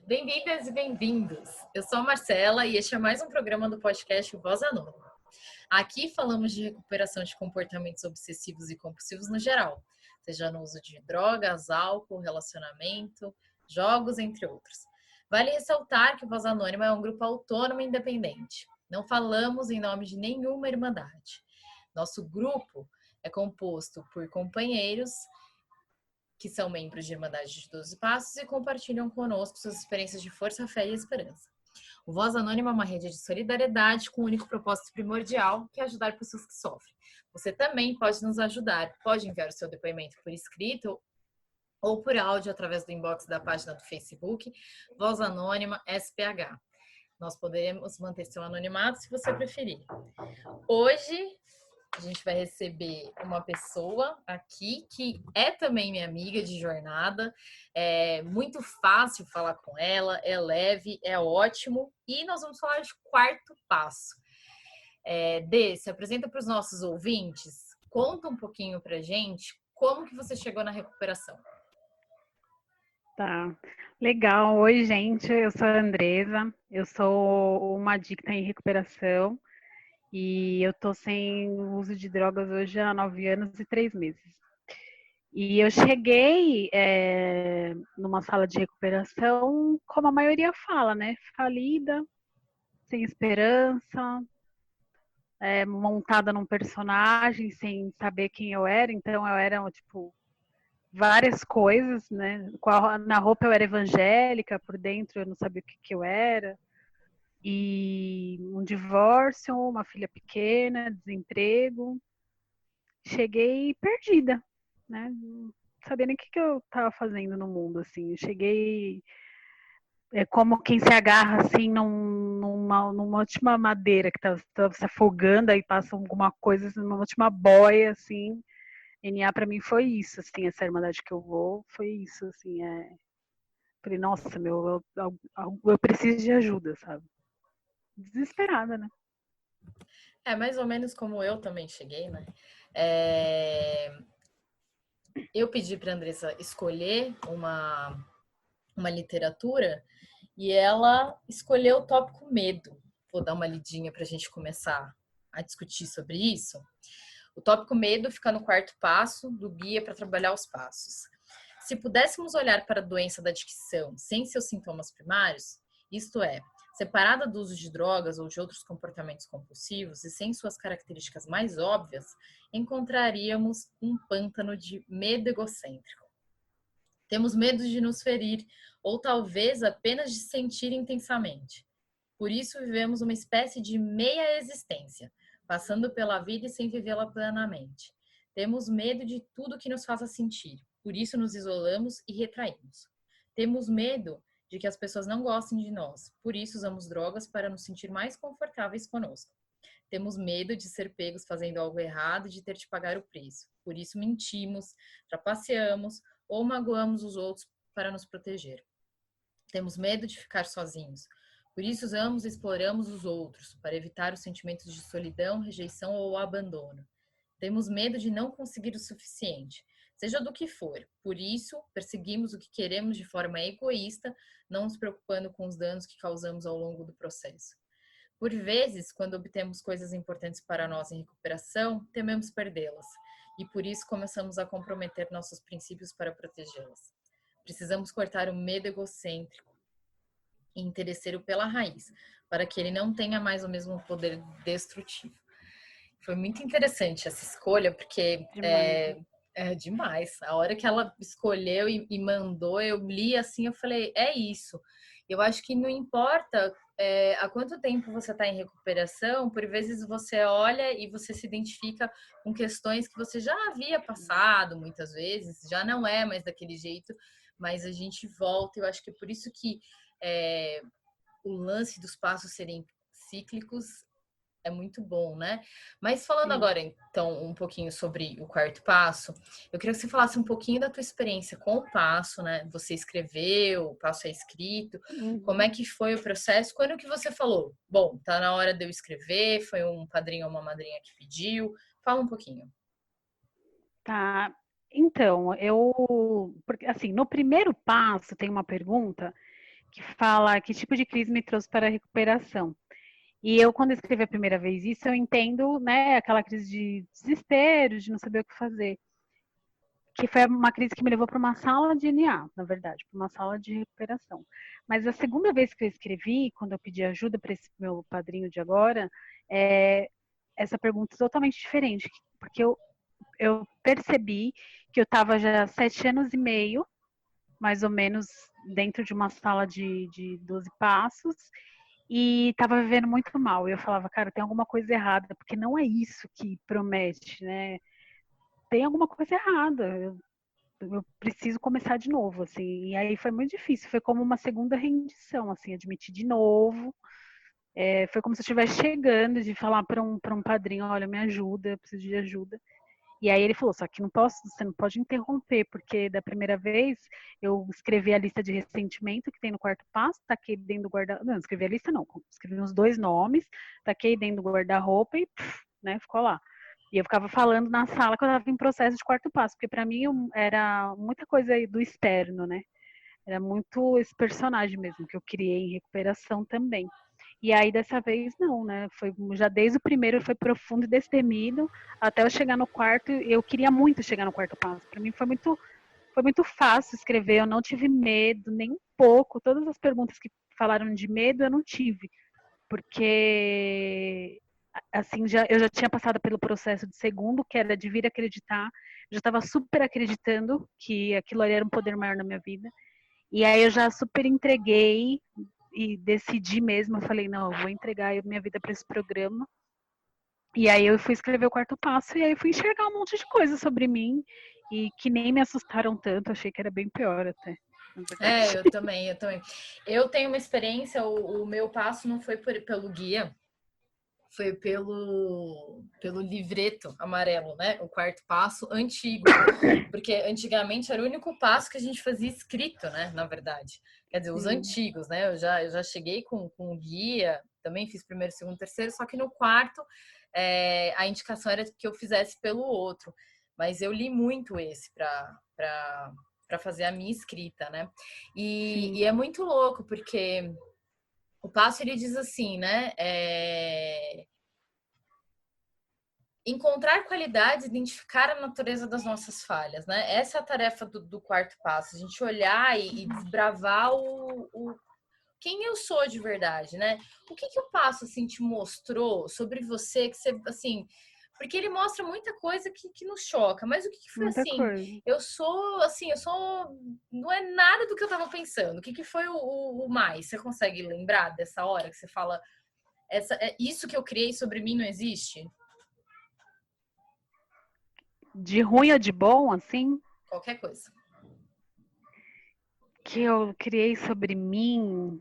Bem-vindas e bem-vindos. Eu sou a Marcela e este é mais um programa do podcast Voz Anônima. Aqui falamos de recuperação de comportamentos obsessivos e compulsivos no geral, seja no uso de drogas, álcool, relacionamento, jogos, entre outros. Vale ressaltar que o Voz Anônima é um grupo autônomo e independente. Não falamos em nome de nenhuma irmandade. Nosso grupo é composto por companheiros que são membros de Irmandade de 12 Passos e compartilham conosco suas experiências de força, fé e esperança. O Voz Anônima é uma rede de solidariedade com o único propósito primordial, que é ajudar pessoas que sofrem. Você também pode nos ajudar, pode enviar o seu depoimento por escrito ou por áudio através do inbox da página do Facebook, Voz Anônima SPH. Nós poderemos manter seu anonimato se você preferir. Hoje a gente vai receber uma pessoa aqui que é também minha amiga de jornada. É muito fácil falar com ela, é leve, é ótimo. E nós vamos falar de quarto passo. Dê, se apresenta para os nossos ouvintes, conta um pouquinho para gente como que você chegou na recuperação. Tá, legal. Oi, gente, eu sou a Andresa, eu sou uma adicta em recuperação e eu tô sem uso de drogas hoje há 9 anos e 3 meses. E eu cheguei numa sala de recuperação, como a maioria fala, né? Falida, sem esperança, montada num personagem, sem saber quem eu era. Então eu era, tipo, várias coisas, né? Na roupa eu era evangélica, por dentro eu não sabia o que eu era. E um divórcio, uma filha pequena, desemprego. Cheguei perdida, né? Não sabia nem o que eu estava fazendo no mundo, assim. Eu cheguei como quem se agarra, assim, numa última madeira que estava se afogando, aí passa alguma coisa, numa última boia, assim. NA para mim foi isso, assim, essa irmandade que eu vou, foi isso, assim, Falei, nossa, eu preciso de ajuda, sabe? Desesperada, né? É mais ou menos como eu também cheguei, né? Eu pedi para a Andressa escolher uma literatura e ela escolheu o tópico medo. Vou dar uma lidinha para a gente começar a discutir sobre isso. O tópico medo fica no quarto passo do guia para trabalhar os passos. Se pudéssemos olhar para a doença da adicção sem seus sintomas primários, isto é, separada do uso de drogas ou de outros comportamentos compulsivos e sem suas características mais óbvias, encontraríamos um pântano de medo egocêntrico. Temos medo de nos ferir ou talvez apenas de sentir intensamente. Por isso vivemos uma espécie de meia existência, passando pela vida e sem vivê-la plenamente. Temos medo de tudo que nos faça sentir, por isso nos isolamos e retraímos. Temos medo de que as pessoas não gostem de nós, por isso usamos drogas para nos sentir mais confortáveis conosco. Temos medo de ser pegos fazendo algo errado e de ter de pagar o preço, por isso mentimos, trapaceamos ou magoamos os outros para nos proteger. Temos medo de ficar sozinhos, por isso usamos e exploramos os outros, para evitar os sentimentos de solidão, rejeição ou abandono. Temos medo de não conseguir o suficiente, seja do que for. Por isso, perseguimos o que queremos de forma egoísta, não nos preocupando com os danos que causamos ao longo do processo. Por vezes, quando obtemos coisas importantes para nós em recuperação, tememos perdê-las, e por isso começamos a comprometer nossos princípios para protegê-las. Precisamos cortar o medo egocêntrico e interessar-o pela raiz, para que ele não tenha mais o mesmo poder destrutivo. Foi muito interessante essa escolha, porque é demais. A hora que ela escolheu e mandou, eu li assim, eu falei, é isso. Eu acho que não importa há quanto tempo você está em recuperação, por vezes você olha e você se identifica com questões que você já havia passado muitas vezes, já não é mais daquele jeito, mas a gente volta. Eu acho que é por isso que o lance dos passos serem cíclicos é muito bom, né? Mas falando Sim. agora, então, um pouquinho sobre o quarto passo, eu queria que você falasse um pouquinho da tua experiência com o passo, né? Você escreveu, o passo é escrito, como é que foi o processo? Quando que você falou, bom, tá na hora de eu escrever, foi um padrinho ou uma madrinha que pediu? Fala um pouquinho. Tá. Então, porque assim, no primeiro passo tem uma pergunta que fala que tipo de crise me trouxe para a recuperação. E eu, quando escrevi a primeira vez isso, eu entendo, né, aquela crise de desespero, de não saber o que fazer. Que foi uma crise que me levou para uma sala de NA, na verdade, para uma sala de recuperação. Mas a segunda vez que eu escrevi, quando eu pedi ajuda para esse meu padrinho de agora, essa pergunta é totalmente diferente, porque eu percebi que eu estava já há 7 anos e meio, mais ou menos, dentro de uma sala de 12 passos, e estava vivendo muito mal. E eu falava, cara, tem alguma coisa errada, porque não é isso que promete, né? Tem alguma coisa errada. Eu preciso começar de novo, assim. E aí foi muito difícil. Foi como uma segunda rendição, assim, admitir de novo. Foi como se eu estivesse chegando de falar para um padrinho, olha, me ajuda, eu preciso de ajuda. E aí ele falou, só que você não pode interromper, porque da primeira vez eu escrevi a lista de ressentimento que tem no quarto passo, taquei dentro do guarda-roupa, não escrevi a lista não, escrevi uns 2 nomes, taquei dentro do guarda-roupa e, né, ficou lá. E eu ficava falando na sala que eu estava em processo de quarto passo, porque para mim era muita coisa do externo, né? Era muito esse personagem mesmo que eu criei em recuperação também. E aí dessa vez não, né? Foi já desde o primeiro foi profundo e destemido até eu chegar no quarto. Eu queria muito chegar no quarto passo. Para mim foi muito fácil escrever. Eu não tive medo nem um pouco. Todas as perguntas que falaram de medo eu não tive, porque assim eu já tinha passado pelo processo de segundo, que era de vir acreditar. Eu já estava super acreditando que aquilo ali era um poder maior na minha vida. E aí eu já super entreguei e decidi mesmo, eu falei, não, eu vou entregar minha vida para esse programa. E aí eu fui escrever o quarto passo e aí eu fui enxergar um monte de coisas sobre mim e que nem me assustaram tanto, achei que era bem pior até. Eu também. Eu tenho uma experiência, o meu passo não foi pelo guia, foi pelo livreto amarelo, né? O quarto passo antigo. Porque antigamente era o único passo que a gente fazia escrito, né? Na verdade. Quer dizer, os antigos, né? Eu já cheguei com o guia, também fiz primeiro, segundo, terceiro, só que no quarto a indicação era que eu fizesse pelo outro. Mas eu li muito esse para fazer a minha escrita, né? E é muito louco, porque o passo ele diz assim, né? Encontrar qualidades, identificar a natureza das nossas falhas, né? Essa é a tarefa do quarto passo, a gente olhar e desbravar quem eu sou de verdade, né? O que o passo assim te mostrou sobre você que você assim, porque ele mostra muita coisa que nos choca, mas o que foi Muita assim? coisa. Eu sou não é nada do que eu tava pensando. O que foi o mais? Você consegue lembrar dessa hora que você fala isso que eu criei sobre mim não existe? De ruim ou de bom, assim, Qualquer coisa. que eu criei sobre mim,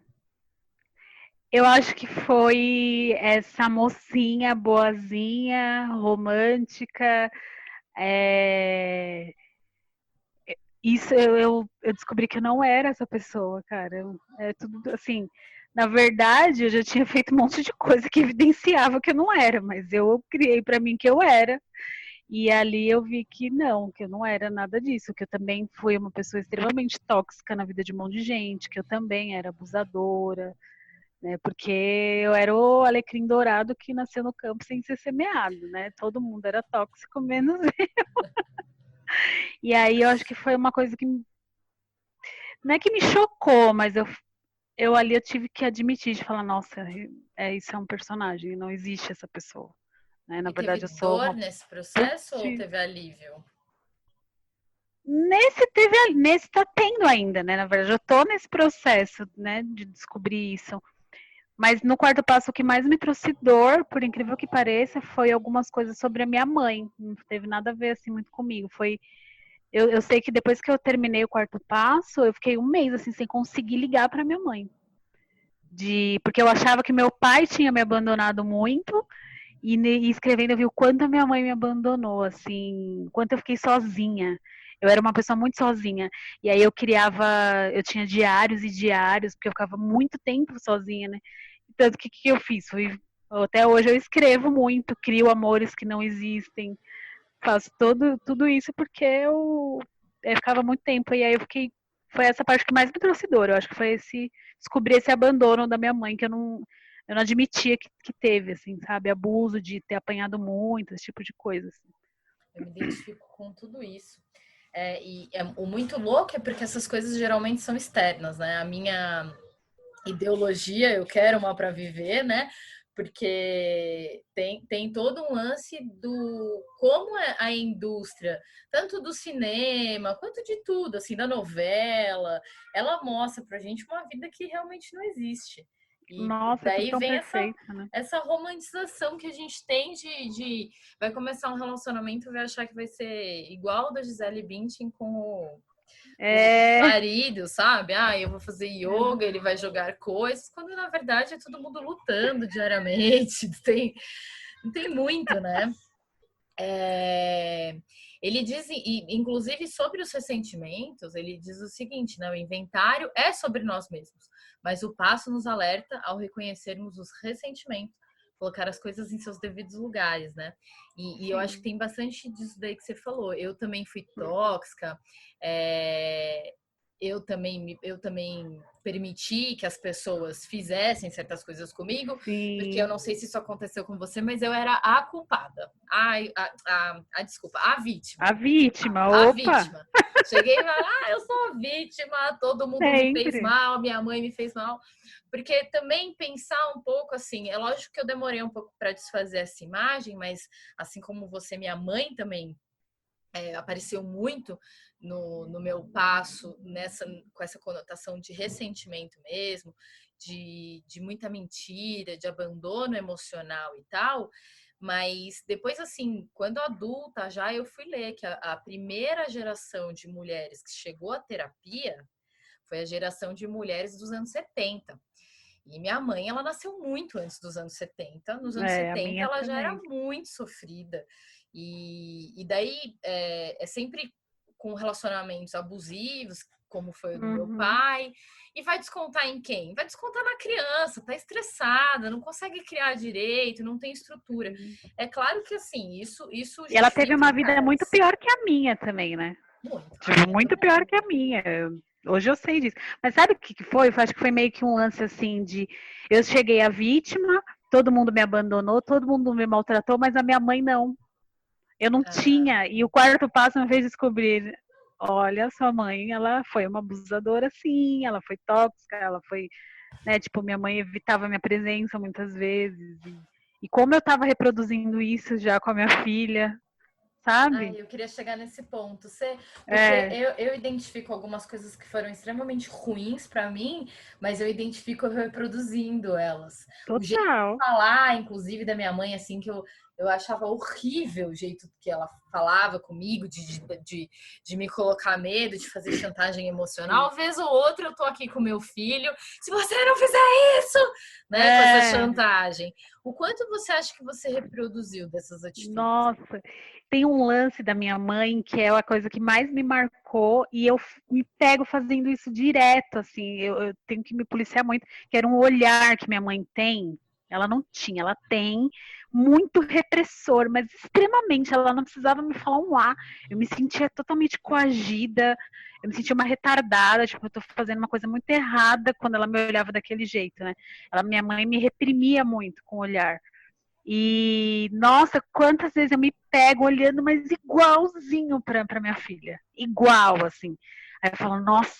eu acho que foi essa mocinha boazinha, romântica. Isso eu descobri que eu não era essa pessoa, cara. É tudo assim. Na verdade, eu já tinha feito um monte de coisa que evidenciava que eu não era, mas eu criei para mim que eu era. E ali eu vi que eu não era nada disso, que eu também fui uma pessoa extremamente tóxica na vida de um monte de gente, que eu também era abusadora, né? Porque eu era o alecrim dourado que nasceu no campo sem ser semeado, né? Todo mundo era tóxico, menos eu. E aí eu acho que foi uma coisa que não é que me chocou, mas eu ali eu tive que admitir de falar, nossa, isso é um personagem, não existe essa pessoa. Né? Na E teve verdade, eu sou dor uma nesse processo ou putz, teve alívio? nesse tá tendo ainda, né? Na verdade, eu tô nesse processo, né, de descobrir isso. Mas no quarto passo, o que mais me trouxe dor, por incrível que pareça, foi algumas coisas sobre a minha mãe. Não teve nada a ver assim muito comigo. Eu sei que depois que eu terminei o quarto passo, eu fiquei um mês assim sem conseguir ligar para minha mãe. Porque eu achava que meu pai tinha me abandonado muito e escrevendo eu vi o quanto a minha mãe me abandonou, assim, quanto eu fiquei sozinha. Eu era uma pessoa muito sozinha. E aí eu tinha diários e diários, porque eu ficava muito tempo sozinha, né? Tanto que eu fiz? Até hoje eu escrevo muito, crio amores que não existem, faço tudo isso porque eu ficava muito tempo. E aí eu fiquei foi essa parte que mais me trouxe dor. Eu acho que foi descobrir esse abandono da minha mãe, que eu não admitia que teve, assim, sabe? Abuso de ter apanhado muito, esse tipo de coisa, assim. Eu me identifico com tudo isso. O muito louco é porque essas coisas geralmente são externas, né? A minha ideologia, eu quero uma para viver, né? Porque tem todo um lance do como é a indústria, tanto do cinema quanto de tudo, assim, da novela, ela mostra pra gente uma vida que realmente não existe. E Nossa, é tudo daí tão vem perfeito, né? essa romantização que a gente tem vai começar um relacionamento e vai achar que vai ser igual o da Gisele Bündchen com o É, marido, sabe? Ah, eu vou fazer yoga, ele vai jogar coisas, quando na verdade é todo mundo lutando diariamente, não tem muito, né? É, ele diz, inclusive sobre os ressentimentos, ele diz o seguinte, né? O inventário é sobre nós mesmos, mas o passo nos alerta ao reconhecermos os ressentimentos, colocar as coisas em seus devidos lugares, né? E eu acho que sim. tem bastante disso daí que você falou. Eu também fui tóxica, é, eu também permiti que as pessoas fizessem certas coisas comigo, porque eu Sim. não sei se isso aconteceu com você, mas eu era a culpada. Desculpa, a vítima. A vítima, A opa, vítima. Cheguei e falei, eu sou a vítima, todo mundo me fez sempre. mal, minha mãe me fez mal. Porque também pensar um pouco assim, é lógico que eu demorei um pouco para desfazer essa imagem, mas assim como você, minha mãe também apareceu muito no meu passo com essa conotação de ressentimento mesmo, de muita mentira, de abandono emocional e tal. Mas depois, assim, quando adulta já eu fui ler que a primeira geração de mulheres que chegou à terapia foi a geração de mulheres dos anos 70. E minha mãe, ela nasceu muito antes dos anos 70. Nos anos A 70, minha ela já era também. muito sofrida. E daí é sempre com relacionamentos abusivos, como foi o do meu Uhum. pai. E vai descontar em quem? Vai descontar na criança, tá estressada, não consegue criar direito, não tem estrutura. Sim. É claro que assim, isso E ela teve justifica, uma vida muito mas pior que a minha também, né? muito. A Tipo, minha muito pior também. que a minha. Hoje eu sei disso. Mas sabe o que foi? Eu acho que foi meio que um lance assim de eu cheguei a vítima, todo mundo me abandonou, todo mundo me maltratou, mas a minha mãe não. Eu não Ah, tinha. E o quarto passo me fez descobrir: olha, sua mãe, ela foi uma abusadora, sim, ela foi tóxica, ela foi, né? Tipo, minha mãe evitava minha presença muitas vezes. E como eu estava reproduzindo isso já com a minha filha, sabe? eu queria chegar nesse ponto. Porque É, eu identifico algumas coisas que foram extremamente ruins para mim, mas eu identifico eu reproduzindo elas. O jeito de total. falar, inclusive, da minha mãe, assim, eu achava horrível o jeito que ela falava comigo, de me colocar medo, de fazer chantagem emocional. Sim. Vez ou outra eu tô aqui com meu filho, se você não fizer isso, né, com essa É, chantagem. O quanto você acha que você reproduziu dessas atitudes? nossa, tem um lance da minha mãe que é a coisa que mais me marcou e eu me pego fazendo isso direto, assim, eu tenho que me policiar muito, que era um olhar que minha mãe tem, ela não tinha, ela tem muito repressor, mas extremamente, ela não precisava me falar um A, eu me sentia totalmente coagida, eu me sentia uma retardada, tipo, eu tô fazendo uma coisa muito errada quando ela me olhava daquele jeito, né? Minha mãe me reprimia muito com o olhar. E, nossa, quantas vezes eu me pego olhando, mas igualzinho pra minha filha. Igual, assim. Aí eu falo, nossa,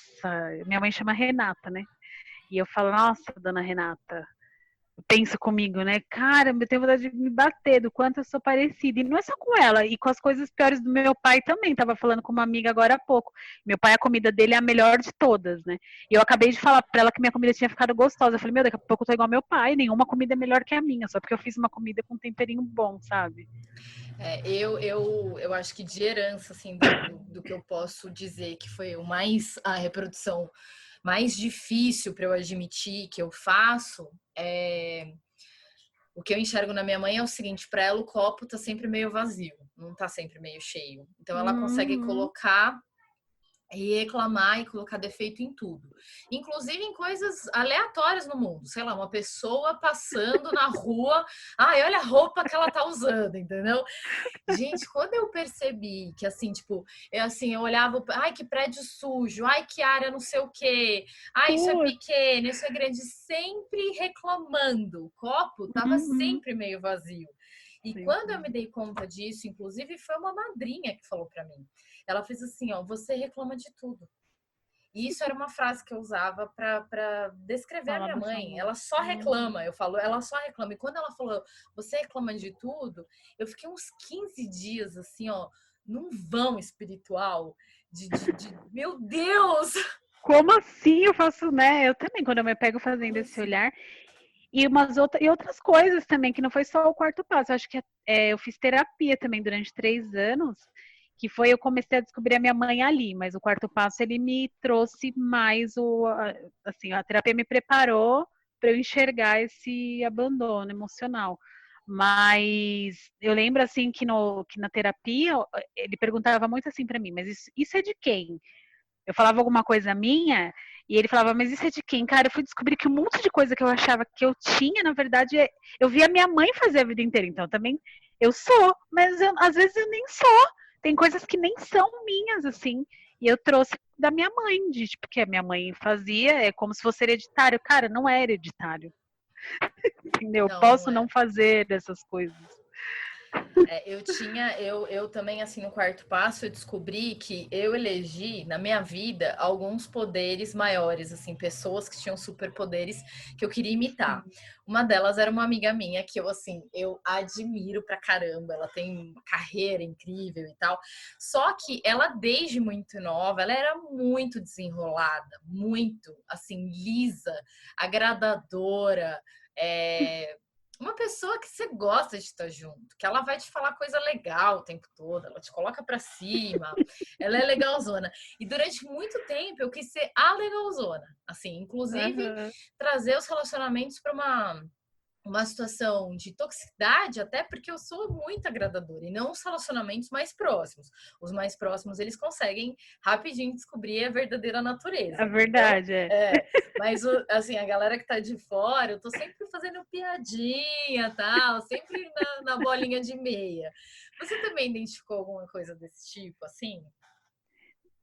minha mãe chama Renata, né? E eu falo, nossa, dona Renata, penso comigo, né? Cara, eu tenho vontade de me bater do quanto eu sou parecida. E não é só com ela, e com as coisas piores do meu pai também. Tava falando com uma amiga agora há pouco. Meu pai, a comida dele é a melhor de todas, né? E eu acabei de falar pra ela que minha comida tinha ficado gostosa. Eu falei, meu, daqui a pouco eu tô igual ao meu pai, nenhuma comida é melhor que a minha, só porque eu fiz uma comida com um temperinho bom, sabe? Eu acho que de herança, assim, do que eu posso dizer que foi a reprodução mais difícil para eu admitir que eu faço, o que eu enxergo na minha mãe é o seguinte: para ela o copo tá sempre meio vazio, não tá sempre meio cheio. Então ela consegue Uhum. colocar E reclamar e colocar defeito em tudo. Inclusive em coisas aleatórias no mundo. Sei lá, uma pessoa passando na rua. Ai, olha a roupa que ela tá usando, entendeu? Gente, quando eu percebi que, assim, tipo, eu olhava, ai, que prédio sujo, ai, que área não sei o quê, ai, isso é Putz, pequeno, isso é grande, sempre reclamando. O copo tava uhum, sempre meio vazio. E quando eu me dei conta disso, inclusive, foi uma madrinha que falou para mim. Ela fez assim, ó, você reclama de tudo. E isso era uma frase que eu usava para descrever a falar minha da sua mãe. mãe. Ela só reclama. Eu falo, ela só reclama. E quando ela falou, você reclama de tudo, eu fiquei uns 15 dias assim, ó, num vão espiritual meu Deus! Como assim eu faço, né? Eu também, quando eu me pego fazendo Como esse assim? olhar. E outras coisas também, que não foi só o quarto passo. Eu acho que eu fiz terapia também durante 3 anos, que foi eu comecei a descobrir a minha mãe ali, mas o quarto passo ele me trouxe mais assim, a terapia me preparou para eu enxergar esse abandono emocional. Mas eu lembro assim que na terapia ele perguntava muito assim para mim, mas isso é de quem? Eu falava alguma coisa minha e ele falava, mas isso é de quem? Cara, eu fui descobrir que um monte de coisa que eu achava que eu tinha, na verdade, eu via minha mãe fazer a vida inteira. Então também eu sou, mas às vezes eu nem sou. Tem coisas que nem são minhas, assim. E eu trouxe da minha mãe, de tipo, que a minha mãe fazia, é como se fosse hereditário. Cara, não é hereditário, entendeu? Não, não Posso não é. fazer essas coisas. Eu também, assim, no quarto passo, eu descobri que eu elegi na minha vida alguns poderes maiores, assim, pessoas que tinham superpoderes que eu queria imitar. Sim. Uma delas era uma amiga minha que eu, assim, eu admiro pra caramba. Ela tem uma carreira incrível e tal. Só que ela, desde muito nova, ela era muito desenrolada, muito, assim, lisa, agradadora, uma pessoa que você gosta de estar junto, que ela vai te falar coisa legal o tempo todo, ela te coloca pra cima, ela é legalzona. E durante muito tempo eu quis ser a legalzona, assim, inclusive Uhum. trazer os relacionamentos para uma situação de toxicidade, até porque eu sou muito agradadora, e não os relacionamentos mais próximos. Os mais próximos, eles conseguem rapidinho descobrir a verdadeira A natureza, entendeu? verdade é. Mas, assim, a galera que tá de fora, eu tô sempre fazendo piadinha, tal, sempre na bolinha de meia. Você também identificou alguma coisa desse tipo, assim?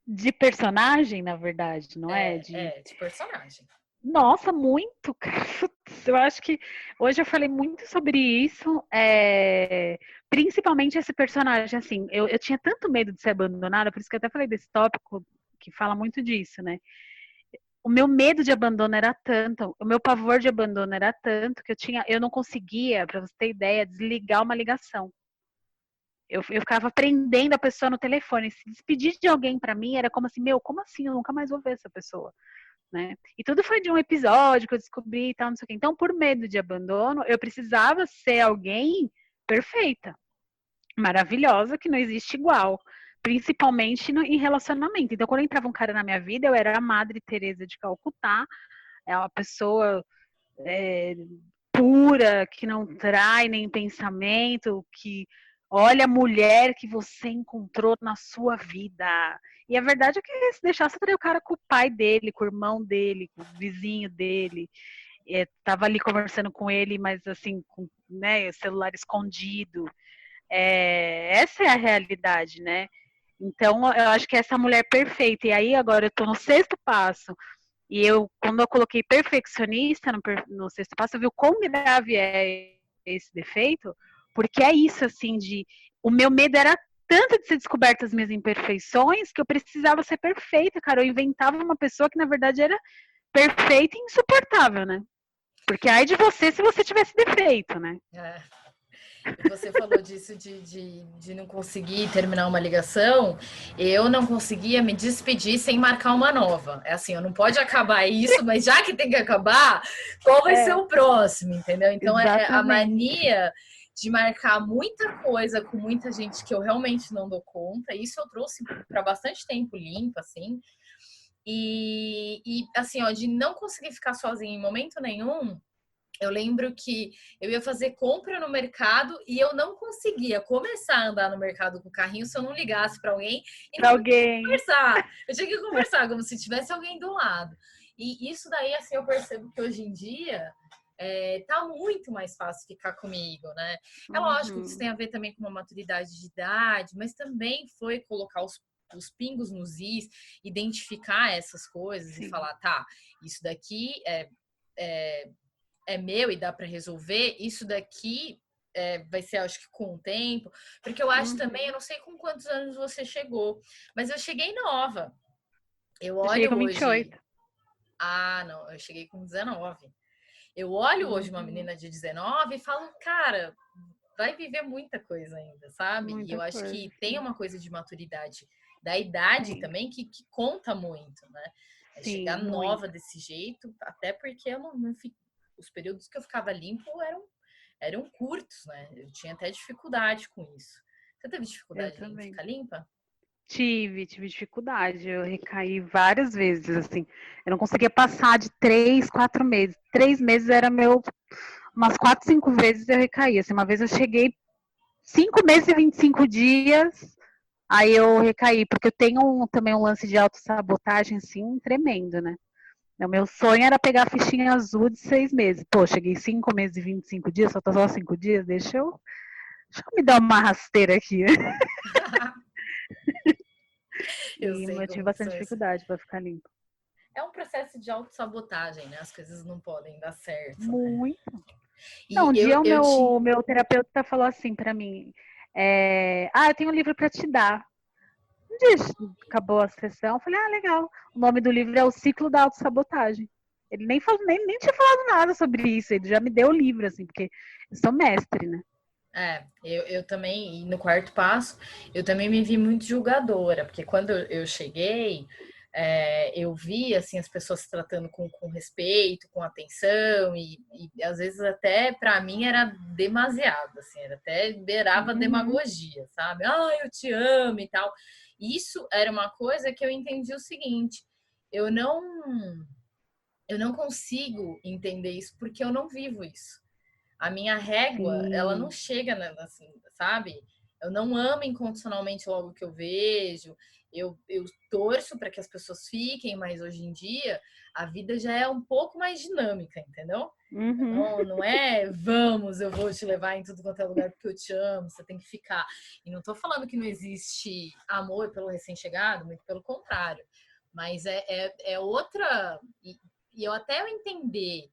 De personagem, na verdade, não é? De personagem. Nossa, muito, cara. Putz, eu acho que hoje eu falei muito sobre isso, principalmente esse personagem, assim, eu tinha tanto medo de ser abandonada, por isso que eu até falei desse tópico que fala muito disso, né? O meu medo de abandono era tanto, o meu pavor de abandono era tanto que eu não conseguia, para você ter ideia, desligar uma ligação. Eu ficava prendendo a pessoa no telefone. Se despedir de alguém para mim era como assim, meu, como assim? Eu nunca mais vou ver essa pessoa. Né? E tudo foi de um episódio que eu descobri e tal, não sei o quê. Então, por medo de abandono, eu precisava ser alguém perfeita, maravilhosa, que não existe igual, principalmente em relacionamento. Então, quando entrava um cara na minha vida, eu era a Madre Teresa de Calcutá, é uma pessoa é, pura, que não trai nem pensamento, que olha a mulher que você encontrou na sua vida. E a verdade é que se deixasse, eu teria o cara com o pai dele, com o irmão dele, com o vizinho dele. Tava ali conversando com ele, mas assim, com né, o celular escondido. Essa é a realidade, né? Então, eu acho que essa mulher perfeita. E aí, agora eu tô no sexto passo. E quando eu coloquei perfeccionista no sexto passo, eu vi o quão grave é esse defeito, porque é isso, assim, o meu medo era tanto de ser descoberta as minhas imperfeições que eu precisava ser perfeita, cara. Eu inventava uma pessoa que, na verdade, era perfeita e insuportável, né? Porque ai de você se você tivesse defeito, né? É. E você falou disso de não conseguir terminar uma ligação. Eu não conseguia me despedir sem marcar uma nova. É assim, eu não pode acabar isso, mas já que tem que acabar, qual vai ser É, o próximo, entendeu? Então é a exatamente. mania de marcar muita coisa com muita gente que eu realmente não dou conta. Isso eu trouxe para bastante tempo limpo, assim. E assim, ó, de não conseguir ficar sozinha em momento nenhum, Eu lembro que eu ia fazer compra no mercado e eu não conseguia começar a andar no mercado com o carrinho se eu não ligasse para alguém e Pra não podia alguém. conversar. Eu tinha que conversar como se tivesse alguém do lado. E isso daí, assim, eu percebo que hoje em dia tá muito mais fácil ficar comigo, né? É lógico que isso tem a ver também com uma maturidade de idade, mas também foi colocar os pingos nos is, identificar essas coisas e Sim. falar, tá, isso daqui é meu e dá para resolver, isso daqui vai ser, acho que com o tempo, porque eu acho também, eu não sei com quantos anos você chegou, mas eu cheguei nova. Eu Eu cheguei olho com hoje. 28. Ah, não, eu cheguei com 19. Eu olho hoje uma menina de 19 e falo, cara, vai viver muita coisa ainda, sabe? E Muita eu acho coisa, que tem sim. uma coisa de maturidade da idade Tem. também que conta muito, né? É Sim, chegar nova muito. desse jeito, até porque eu não fico, os períodos que eu ficava limpo eram curtos, né? Eu tinha até dificuldade com isso. Você teve Eu dificuldade em também. ficar limpa? Tive dificuldade. Eu recaí várias vezes, assim. Eu não conseguia passar de 3, 4 meses. 3 meses era meu. Umas 4, 5 vezes eu recaí. Assim, uma vez eu cheguei 5 meses e 25 dias, aí eu recaí, porque eu tenho também um lance de autossabotagem, assim, tremendo, né? O meu sonho era pegar a fichinha azul de 6 meses. Pô, cheguei 5 meses e 25 dias, só tô só 5 dias, deixa eu me dar uma rasteira aqui. Eu E sei eu tive como que bastante são isso. dificuldade para ficar limpo. É um processo de autossabotagem, né? As coisas não podem dar certo, né? Muito. Não, E um dia o eu meu, tinha. meu terapeuta falou assim para mim: eu tenho um livro para te dar. Um dia acabou a sessão, eu falei: legal. O nome do livro é O Ciclo da Autossabotagem. Ele nem tinha falado nada sobre isso, ele já me deu o livro, assim, porque eu sou mestre, né? Eu também, e no quarto passo, eu também me vi muito julgadora, porque quando eu cheguei, eu vi assim as pessoas se tratando com respeito, com atenção, e às vezes até para mim era demasiado, assim, era até beirava Uhum. demagogia, sabe? Ah, eu te amo e tal. Isso era uma coisa que eu entendi o seguinte: eu não, eu não consigo entender isso porque eu não vivo isso. A minha régua, ela não Sim. chega assim, sabe? Eu não amo incondicionalmente logo que eu vejo. Eu torço para que as pessoas fiquem, mas hoje em dia a vida já é um pouco mais dinâmica, entendeu? Uhum. Não é vamos, eu vou te levar em tudo quanto é lugar porque eu te amo, você tem que ficar. E não tô falando que não existe amor pelo recém-chegado, muito pelo contrário. Mas é outra. E eu até eu entender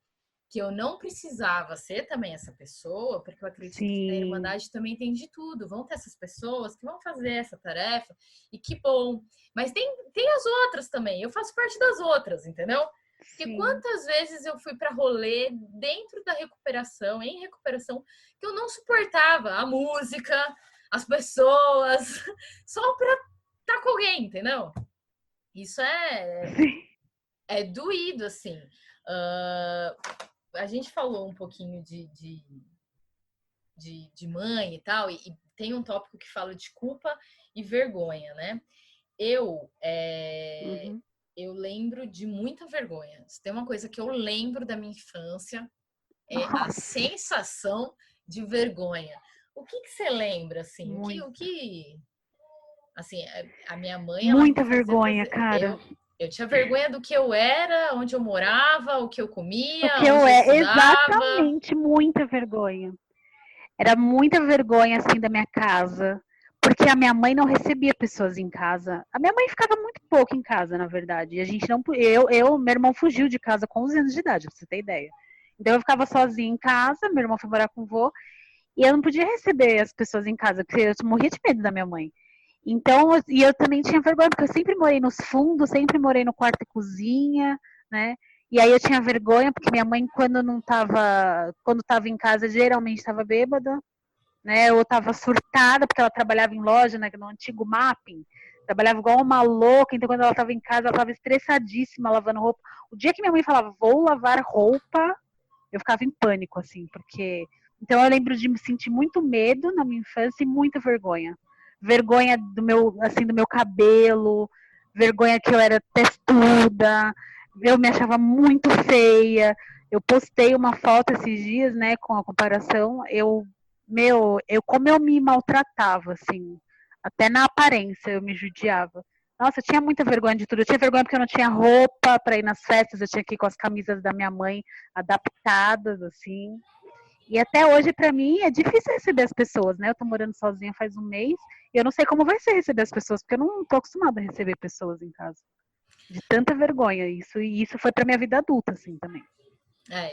que eu não precisava ser também essa pessoa, porque eu acredito que na Sim. Irmandade também tem de tudo. Vão ter essas pessoas que vão fazer essa tarefa, e que bom. Mas tem as outras também, eu faço parte das outras, entendeu? Porque Sim. quantas vezes eu fui para rolê dentro da recuperação, em recuperação, que eu não suportava a música, as pessoas, só para estar com alguém, entendeu? Isso Sim. é doído, assim. Uh, a gente falou um pouquinho de mãe e tal, e tem um tópico que fala de culpa e vergonha, né? Eu, Uhum. eu lembro de muita vergonha. Se tem uma coisa que eu lembro da minha infância, é a Nossa, sensação de vergonha. O que você lembra, assim? O muito. que assim, a minha mãe, ela me Muita fazia vergonha, fazer. cara. Eu tinha vergonha do que eu era, onde eu morava, o que eu O comia, que eu onde eu estudava. exatamente muita vergonha. Era muita vergonha assim da minha casa, porque a minha mãe não recebia pessoas em casa. A minha mãe ficava muito pouco em casa, na verdade. E a gente não, meu irmão fugiu de casa com 11 anos de idade, pra você ter ideia. Então eu ficava sozinha em casa, meu irmão foi morar com o vô, e eu não podia receber as pessoas em casa, porque eu morria de medo da minha mãe. Então, e eu também tinha vergonha, porque eu sempre morei nos fundos, sempre morei no quarto e cozinha, né? E aí eu tinha vergonha, porque minha mãe, quando estava em casa, geralmente estava bêbada, né? Ou estava surtada, porque ela trabalhava em loja, né? No antigo mapping. Trabalhava igual uma louca, então quando ela estava em casa, ela estava estressadíssima lavando roupa. O dia que minha mãe falava, vou lavar roupa, eu ficava em pânico, assim, porque. Então eu lembro de me sentir muito medo na minha infância e muita vergonha. Vergonha do meu cabelo, vergonha que eu era testuda, Eu me achava muito feia. Eu postei uma foto esses dias, né, com a comparação. Como eu me maltratava, assim, até na aparência eu me judiava. Nossa, eu tinha muita vergonha de tudo. Eu tinha vergonha porque eu não tinha roupa para ir nas festas, eu tinha que ir com as camisas da minha mãe adaptadas, assim. E até hoje, para mim, é difícil receber as pessoas, né? Eu tô morando sozinha faz um mês e eu não sei como vai ser receber as pessoas, porque eu não tô acostumada a receber pessoas em casa. De tanta vergonha, e isso foi pra minha vida adulta, assim, também.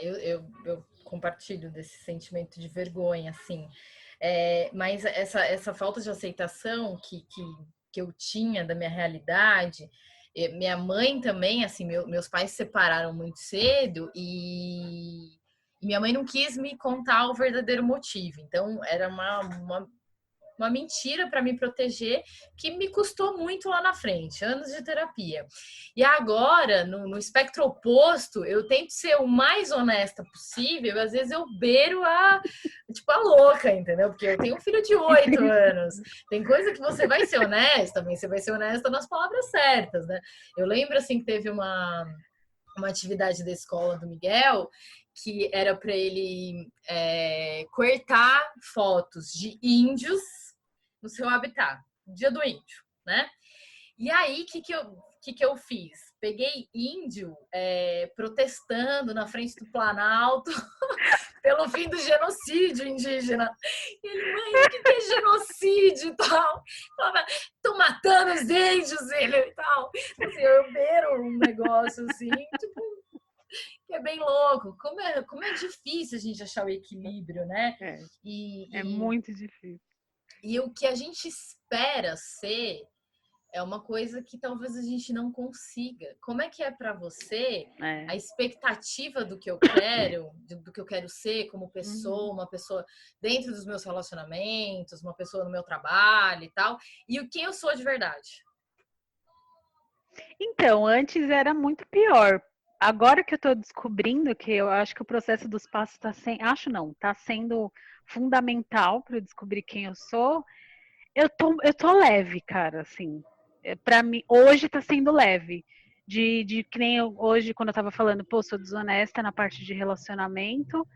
Eu compartilho desse sentimento de vergonha, assim. Mas essa falta de aceitação que eu tinha da minha realidade, minha mãe também, assim, meus pais se separaram muito cedo e minha mãe não quis me contar o verdadeiro motivo. Então, era uma mentira para me proteger que me custou muito lá na frente, anos de terapia. E agora, no espectro oposto, eu tento ser o mais honesta possível, às vezes eu beiro a louca, entendeu? Porque eu tenho um filho de 8 anos. Tem coisa que você vai ser honesta, mas você vai ser honesta nas palavras certas, né? Eu lembro, assim, que teve uma atividade da escola do Miguel que era para ele cortar fotos de índios no seu habitat, dia do índio, né? E aí, que eu fiz? Peguei índio protestando na frente do Planalto pelo fim do genocídio indígena. E ele, mãe, o que é genocídio e tal? Falava, estão matando os índios, ele e tal. Assim, eu beiro um negócio assim, tipo, que é bem louco. Como é difícil a gente achar o equilíbrio, né? É muito difícil. E o que a gente espera ser é uma coisa que talvez a gente não consiga. Como é que é para você a expectativa do que eu quero, do que eu quero ser como pessoa, uma pessoa dentro dos meus relacionamentos, uma pessoa no meu trabalho e tal, e o que eu sou de verdade? Então, antes era muito pior. Agora que eu tô descobrindo que eu acho que o processo dos passos está sendo, acho não, tá sendo fundamental para eu descobrir quem eu sou. Eu tô leve, cara, assim. Para mim, hoje tá sendo leve. De que nem hoje, quando eu tava falando, pô, sou desonesta na parte de relacionamento,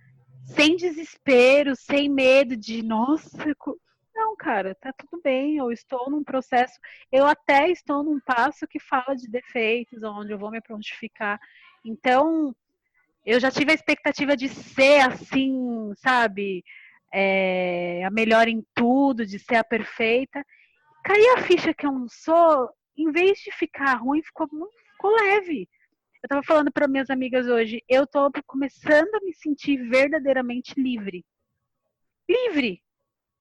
sem desespero, sem medo de, nossa, não, cara, tá tudo bem, eu estou num processo, eu até estou num passo que fala de defeitos, onde eu vou me prontificar. Então, eu já tive a expectativa de ser assim, sabe, a melhor em tudo, de ser a perfeita. Caí a ficha que eu não sou, em vez de ficar ruim, ficou leve. Eu tava falando para minhas amigas hoje, eu tô começando a me sentir verdadeiramente livre. Livre!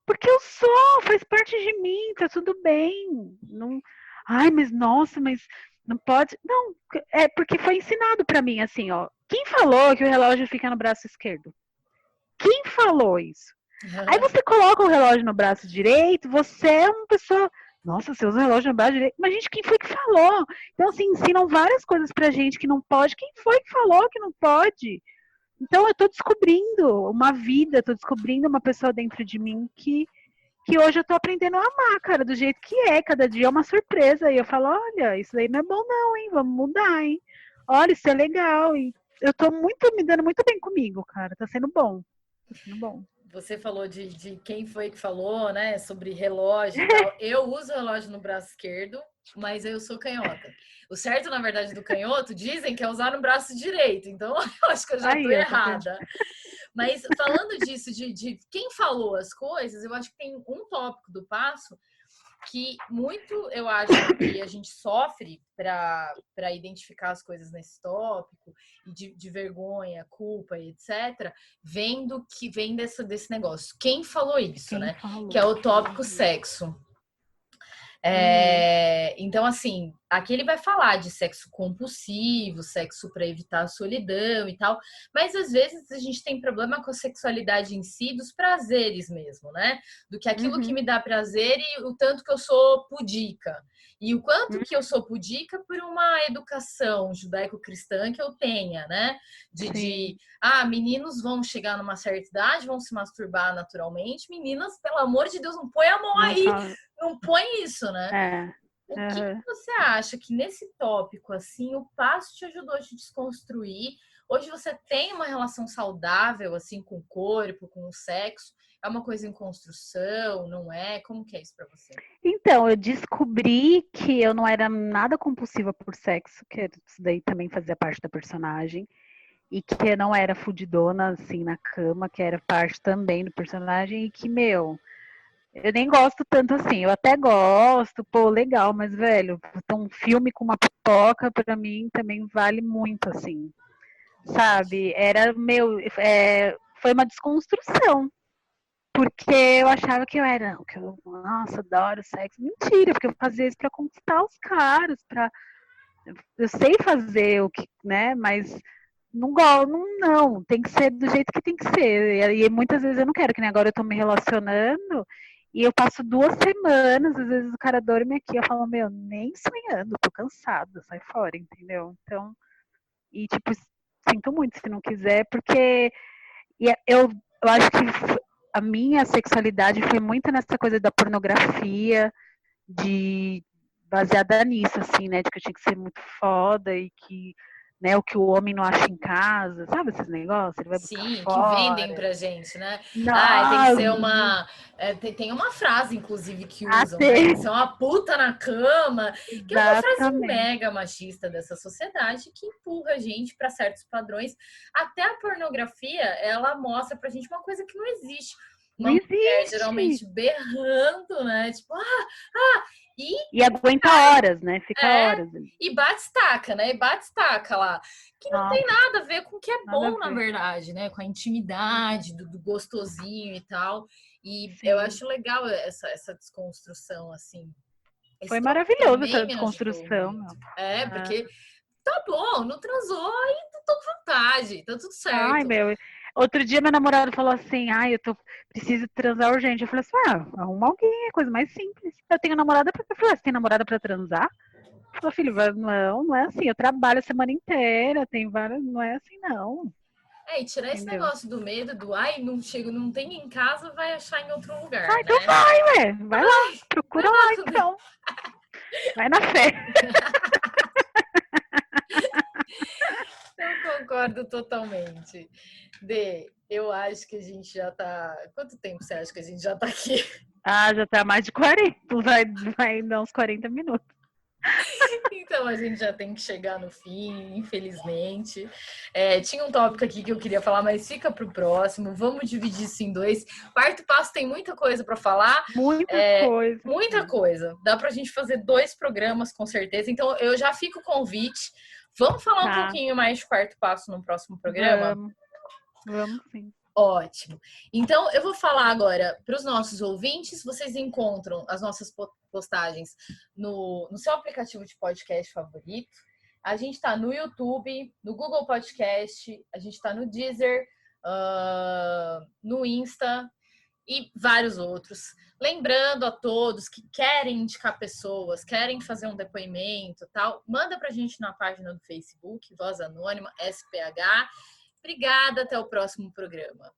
Porque eu sou, faz parte de mim, tá tudo bem. Não, ai, mas nossa, mas não pode. Não, é porque foi ensinado para mim assim, ó. Quem falou que o relógio fica no braço esquerdo? Quem falou isso? Aí você coloca o relógio no braço direito, você é uma pessoa. Nossa, você usa o relógio no braço direito. Mas, gente, quem foi que falou? Então, assim, ensinam várias coisas pra gente que não pode. Quem foi que falou que não pode? Então, eu tô descobrindo uma vida, tô descobrindo uma pessoa dentro de mim que hoje eu tô aprendendo a amar, cara, do jeito que é. Cada dia é uma surpresa. E eu falo, olha, isso daí não é bom não, hein? Vamos mudar, hein? Olha, isso é legal. E eu tô me dando muito bem comigo, cara. Tá sendo bom. Tá sendo bom. Você falou de quem foi que falou, né, sobre relógio e tal. Eu uso o relógio no braço esquerdo, mas eu sou canhota. O certo, na verdade, do canhoto, dizem que é usar no braço direito. Então, eu acho que eu já tô errada. Mas falando disso, de quem falou as coisas, eu acho que tem um tópico do passo que muito eu acho que a gente sofre para identificar as coisas nesse tópico, e de vergonha, culpa e etc., vem desse negócio. Quem falou isso, Quem né? falou? Que é o tópico sexo. Então, assim, aqui ele vai falar de sexo compulsivo, sexo para evitar a solidão e tal, mas às vezes a gente tem problema com a sexualidade em si, dos prazeres mesmo, né? Do que aquilo que me dá prazer e o tanto que eu sou pudica. E o quanto que eu sou pudica por uma educação judaico-cristã que eu tenha, né? Meninos vão chegar numa certa idade, vão se masturbar naturalmente. Meninas, pelo amor de Deus, não põe a mão aí, não põe isso, né? O que você acha que nesse tópico, assim, o passo te ajudou a te desconstruir? Hoje você tem uma relação saudável, assim, com o corpo, com o sexo? É uma coisa em construção, não é? Como que é isso pra você? Então, eu descobri que eu não era nada compulsiva por sexo, que isso daí também fazia parte da personagem, e que eu não era fudidona, assim, na cama, que era parte também do personagem, e que, meu, eu nem gosto tanto assim, eu até gosto, pô, legal, mas, velho, um filme com uma pipoca, pra mim, também vale muito, assim, sabe? Era, meu, foi uma desconstrução. Porque eu achava que eu era, que eu, nossa, adoro sexo. Mentira, porque eu fazia isso pra conquistar os caras, eu sei fazer o que, né, mas não gosto, não, tem que ser do jeito que tem que ser. E muitas vezes eu não quero, que nem agora eu tô me relacionando e eu passo 2 semanas, às vezes o cara dorme aqui, eu falo, meu, nem sonhando, tô cansada, sai fora, entendeu? Então, e tipo, sinto muito se não quiser, porque eu acho que a minha sexualidade foi muito nessa coisa da pornografia, de baseada nisso, assim, né? De que eu tinha que ser muito foda e que, né, o que o homem não acha em casa, sabe esses negócios? Ele vai buscar Sim, que vendem fora. pra gente, né? Ah, tem que Nossa, ser uma. Tem uma frase, inclusive, que usam, né? Tem até, que ser uma puta na cama, que é uma frase exatamente. mega machista dessa sociedade que empurra a gente para certos padrões. Até a pornografia, ela mostra pra gente uma coisa que não existe. Não Uma mulher existe. geralmente berrando, né? Tipo, e E aguenta horas, né? Fica é, horas ali. e bate-estaca, né? E bate-estaca lá. Que não tem Nossa, nada a ver com o que é nada a bom, na ver. verdade, né? Com a intimidade, do gostosinho e tal. E eu Sim. acho legal essa desconstrução, assim. Foi Esse tópico maravilhoso essa também me ajudou desconstrução, muito. meu. É, Ah. porque tá bom, não transou e tô com vontade, tá tudo Ai, certo. meu. Outro dia meu namorado falou assim, ai, preciso transar urgente. Eu falei assim, arruma alguém, é a coisa mais simples. Eu tenho namorada pra... Eu falei, você tem namorada pra transar? Ele falou, filho, não é assim, eu trabalho a semana inteira, tem várias, não é assim não. E tirar esse Entendeu? negócio do medo do ai, não chego, não tem em casa, vai achar em outro Ah, lugar, então né? vai, ué, vai lá, Vai procura lá lá. então. Vai na fé. Eu concordo totalmente. Eu acho que a gente já tá. Quanto tempo você acha que a gente já tá aqui? Ah, já tá mais de 40, vai dar uns 40 minutos. Então a gente já tem que chegar no fim, infelizmente. Tinha um tópico aqui que eu queria falar, mas fica para o próximo. Vamos dividir isso em dois. Quarto passo tem muita coisa para falar. Muita coisa. Muita coisa. Dá para a gente fazer 2 programas com certeza. Então eu já fico o convite. Vamos falar um Tá, pouquinho mais de quarto passo no próximo programa? vamos sim. Ótimo. Então, eu vou falar agora para os nossos ouvintes. Vocês encontram as nossas postagens no seu aplicativo de podcast favorito. A gente está no YouTube, no Google Podcast, a gente está no Deezer, no Insta e vários outros. Lembrando a todos que querem indicar pessoas, querem fazer um depoimento, tal, manda para a gente na página do Facebook, Voz Anônima, SPH. Obrigada, até o próximo programa.